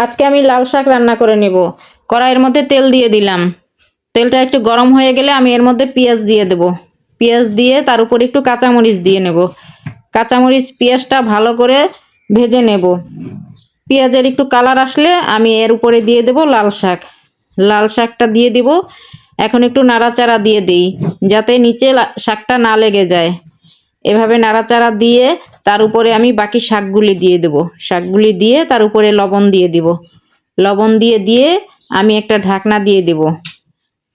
আজকে আমি লাল শাক রান্না করে নেব। কড়াইয়ের মধ্যে তেল দিয়ে দিলাম। তেলটা একটু গরম হয়ে গেলে আমি এর মধ্যে পেঁয়াজ দিয়ে দেব। পেঁয়াজ দিয়ে তার উপর একটু কাঁচামরিচ দিয়ে নেব। কাঁচামরিচ পেঁয়াজটা ভালো করে ভেজে নেব। পেঁয়াজের একটু কালার আসলে আমি এর উপরে দিয়ে দেব লাল শাক। লাল শাকটা দিয়ে দিব। এখন একটু নাড়াচাড়া দিয়ে দিই যাতে নিচে শাকটা না লেগে যায়। এভাবে নাড়াচাড়া দিয়ে তার উপরে আমি বাকি শাকগুলি দিয়ে দেব। শাকগুলি দিয়ে তার উপরে লবণ দিয়ে দিব। লবণ দিয়ে আমি একটা ঢাকনা দিয়ে দেব।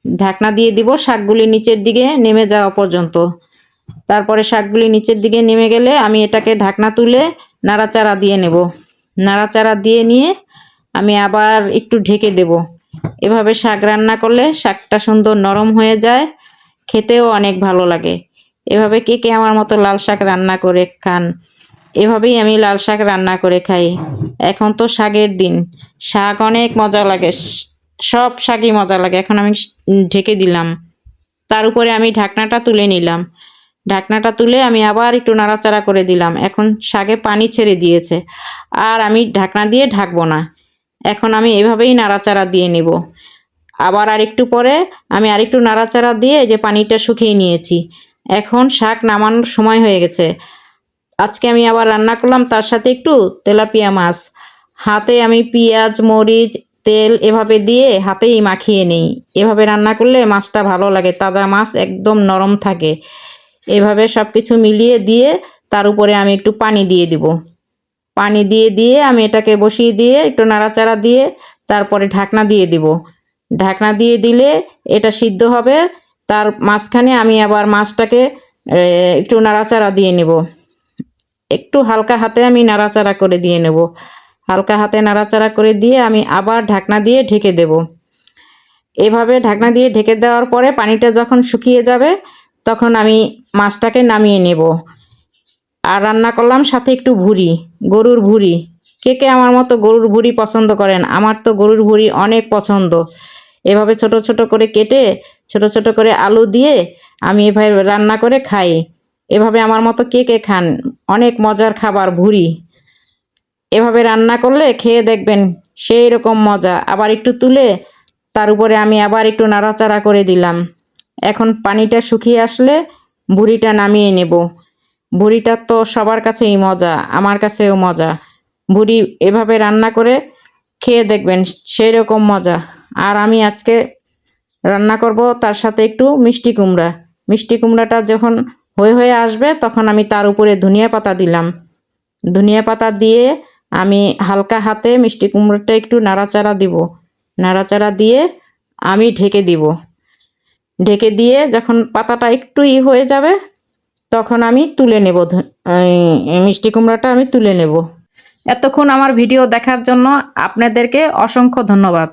ঢাকনা দিয়ে দিব শাকগুলি নিচের দিকে নেমে যাওয়া পর্যন্ত। তারপরে শাকগুলি নিচের দিকে নেমে গেলে আমি এটাকে ঢাকনা তুলে নাড়াচাড়া দিয়ে নেব। নাড়াচাড়া দিয়ে নিয়ে আমি আবার একটু ঢেকে দেব। এভাবে শাক রান্না করলে শাকটা সুন্দর নরম হয়ে যায়, খেতেও অনেক ভালো লাগে। এভাবে কে কে আমার মতো লাল শাক রান্না করে খান? এভাবেই আমি লাল শাক রান্না করে খাই। এখন তো শাকের দিন, শাক অনেক মজা লাগে, সব শাকই মজা লাগে। এখন আমি ঢেকে দিলাম। তার উপরে আমি ঢাকনাটা তুলে নিলাম। ঢাকনাটা তুলে আমি আবার একটু নাড়াচাড়া করে দিলাম। এখন শাকে পানি ছেড়ে দিয়েছে, আর আমি ঢাকনা দিয়ে ঢাকবো না। এখন আমি এভাবেই নাড়াচাড়া দিয়ে নেব। আবার আরেকটু পরে আমি আরেকটু নাড়াচাড়া দিয়ে যে পানিটা শুকিয়ে নিয়েছি। এখন শাক নামানোর সময় হয়ে গেছে। আজকে আমি আবার রান্না করলাম তার সাথে একটু তেলাপিয়া মাছ। হাতে আমি পেঁয়াজ মরিচ তেল এভাবে দিয়ে হাতেই মাখিয়ে নিই। এভাবে রান্না করলে মাছটা ভালো লাগে, তাজা মাছ একদম নরম থাকে। এভাবে সব কিছু মিলিয়ে দিয়ে তার উপরে আমি একটু পানি দিয়ে দিব। পানি দিয়ে আমি এটাকে বসিয়ে দিয়ে একটু নাড়াচাড়া দিয়ে তারপরে ঢাকনা দিয়ে দিব। ঢাকনা দিয়ে দিলে এটা সিদ্ধ হবে। তার মাঝখানে আমি আবার মাছটাকে একটু নাড়াচাড়া দিয়ে নেব। একটু হালকা হাতে আমি নাড়াচাড়া করে দিয়ে নেব। হালকা হাতে নাড়াচাড়া করে দিয়ে আমি আবার ঢাকনা দিয়ে ঢেকে দেব। এভাবে ঢাকনা দিয়ে ঢেকে দেওয়ার পরে পানিটা যখন শুকিয়ে যাবে তখন আমি মাছটাকে নামিয়ে নেব। আর রান্না করলাম সাথে একটু ভুড়ি, গরুর ভুড়ি। কে কে আমার মতো গরুর ভুড়ি পছন্দ করেন? আমার তো গরুর ভুড়ি অনেক পছন্দ। এভাবে ছোট ছোট করে কেটে ছোট ছোট করে আলু দিয়ে আমি এভাবে রান্না করে খাই। এভাবে আমার মতো কে কে খান? অনেক মজার খাবার ভুড়ি। এভাবে রান্না করলে খেয়ে দেখবেন সেই রকম মজা। আবার একটু তুলে তার উপরে আমি আবার একটু নাড়াচাড়া করে দিলাম। এখন পানিটা শুকিয়ে আসলে ভুড়িটা নামিয়ে নেব। ভুড়িটা তো সবার কাছেই মজা, আমার কাছেও মজা। ভুড়ি এভাবে রান্না করে খেয়ে দেখবেন সেই রকম মজা। আর আমি আজকে রান্না করব তার সাথে একটু মিষ্টি কুমড়া। মিষ্টি কুমড়াটা যখন হয়ে আসবে তখন আমি তার উপরে ধনিয়া পাতা দিলাম। ধনিয়া পাতা দিয়ে আমি হালকা হাতে মিষ্টি কুমড়োটা একটু নাড়াচাড়া দিব। নাড়াচাড়া দিয়ে আমি ঢেকে দিব। ঢেকে দিয়ে যখন পাতাটা একটু হয়ে যাবে তখন আমি তুলে নেব। মিষ্টি কুমড়াটা আমি তুলে নেব। এতক্ষণ আমার ভিডিও দেখার জন্য আপনাদেরকে অসংখ্য ধন্যবাদ।